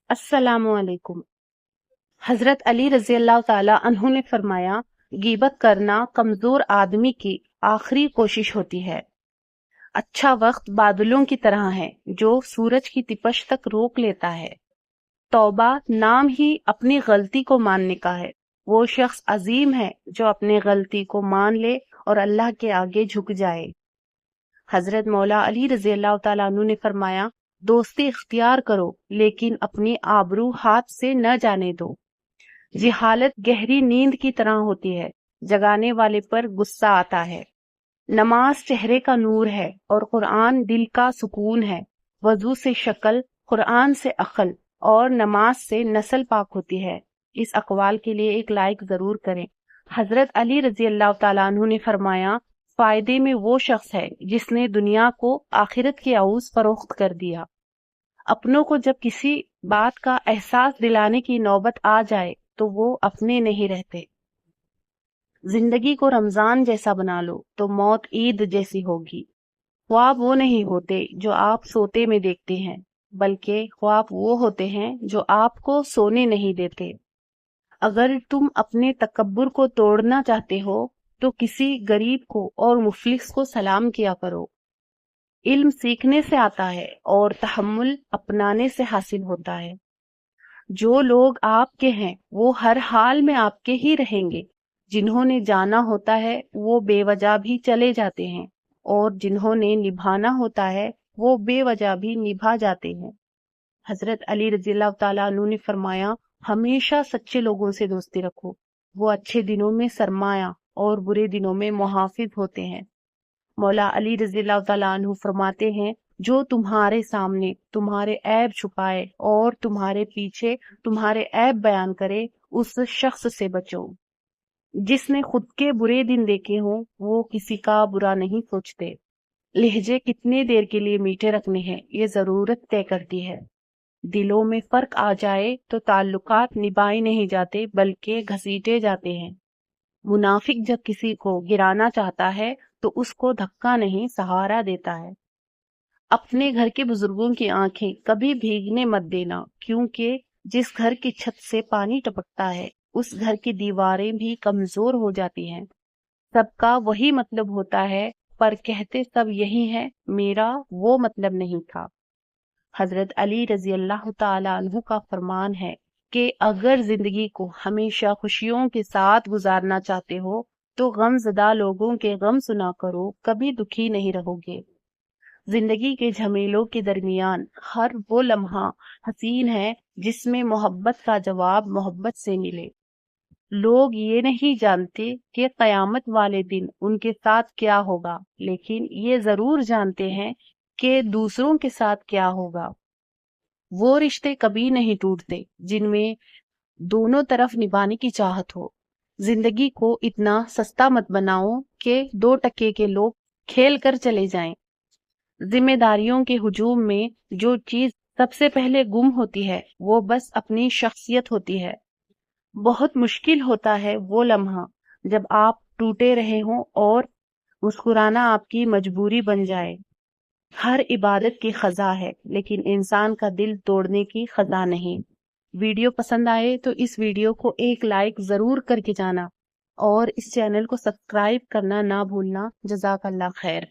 अस्सलामु अलैकुम। हजरत अली रजी अल्लाह ताला अन्हु ने फरमाया, गीबत करना कमजोर आदमी की आखिरी कोशिश होती है। अच्छा वक्त बादलों की तरह है जो सूरज की तिपश तक रोक लेता है। तौबा नाम ही अपनी गलती को मानने का है। वो शख्स अजीम है जो अपने गलती को मान ले और अल्लाह के आगे झुक जाए। हजरत मौला अली रजी अल्लाह तआला अन्हु ने फरमाया, दोस्ती इख्तियार करो लेकिन अपनी आबरू हाथ से न जाने दो। जिहालत गहरी नींद की तरह होती है, जगाने वाले पर गुस्सा आता है। नमाज चेहरे का नूर है और कुरान दिल का सुकून है। वजू से शक्ल, कुरान से अक्ल और नमाज से नस्ल पाक होती है। इस अकवाल के लिए एक लाइक जरूर करें। हजरत अली रजी अल्लाह तआला अन्हु ने फरमाया, फायदे में वो शख्स है जिसने दुनिया को आखिरत के आउज फरोख्त कर दिया। अपनों को जब किसी बात का एहसास दिलाने की नौबत आ जाए तो वो अपने नहीं रहते। जिंदगी को रमजान जैसा बना लो तो मौत ईद जैसी होगी। ख्वाब वो नहीं होते जो आप सोते में देखते हैं, बल्कि ख्वाब वो होते हैं जो आपको सोने नहीं देते। अगर तुम अपने तकब्बुर को तोड़ना चाहते हो तो किसी गरीब को और मुफलिस को सलाम किया करो। इल्म सीखने से आता है और तहम्मुल अपनाने से हासिल होता है। जो लोग आपके हैं वो हर हाल में आपके ही रहेंगे। जिन्होंने जाना होता है वो बेवजह भी चले जाते हैं और जिन्होंने निभाना होता है वो बेवजह भी निभा जाते हैं। हजरत अली रज़ियल्लाहु ताला अन्हु ने फरमाया, हमेशा सच्चे लोगों से दोस्ती रखो। वो अच्छे दिनों में सरमाया और बुरे दिनों में मुहाफिज होते हैं। मौला अली रज़ियल्लाहु ताला अन्हु फरमाते हैं, जो तुम्हारे सामने तुम्हारे ऐब छुपाए और तुम्हारे पीछे तुम्हारे ऐब बयान करे, उस शख्स से बचो। जिसने खुद के बुरे दिन देखे हों वो किसी का बुरा नहीं सोचते। लहजे कितने देर के लिए मीठे रखने हैं ये जरूरत तय करती है। दिलों में फर्क आ जाए तो ताल्लुकात निभाए नहीं जाते बल्कि घसीटे जाते हैं। मुनाफिक जब किसी को गिराना चाहता है तो उसको धक्का नहीं सहारा देता है। अपने घर के बुजुर्गों की आंखें कभी भीगने मत देना, क्योंकि जिस घर की छत से पानी टपकता है उस घर की दीवारें भी कमजोर हो जाती हैं। सबका वही मतलब होता है पर कहते सब यही है, मेरा वो मतलब नहीं था। हजरत अली रजी अल्लाह ताला अन्हु का फरमान है कि अगर जिंदगी को हमेशा खुशियों के साथ गुजारना चाहते हो तो गमज़दा लोगों के गम सुना करो, कभी दुखी नहीं रहोगे। जिंदगी के झमेलों के दरमियान हर वो लम्हा हसीन है जिसमें मोहब्बत का जवाब मोहब्बत से मिले। लोग ये नहीं जानते कि कयामत वाले दिन उनके साथ क्या होगा, लेकिन ये जरूर जानते हैं कि दूसरों के साथ क्या होगा। वो रिश्ते कभी नहीं टूटते जिनमें दोनों तरफ निभाने की चाहत हो। जिंदगी को इतना सस्ता मत बनाओ कि 2 टके के लोग खेल कर चले जाएं। जिम्मेदारियों के हुजूम में जो चीज सबसे पहले गुम होती है वो बस अपनी शख्सियत होती है। बहुत मुश्किल होता है वो लम्हा जब आप टूटे रहे हों और मुस्कुराना आपकी मजबूरी बन जाए। हर इबादत की खजा है लेकिन इंसान का दिल तोड़ने की खजा नहीं। वीडियो पसंद आए तो इस वीडियो को एक लाइक जरूर करके जाना और इस चैनल को सब्सक्राइब करना ना भूलना। जज़ाकल्लाह खैर।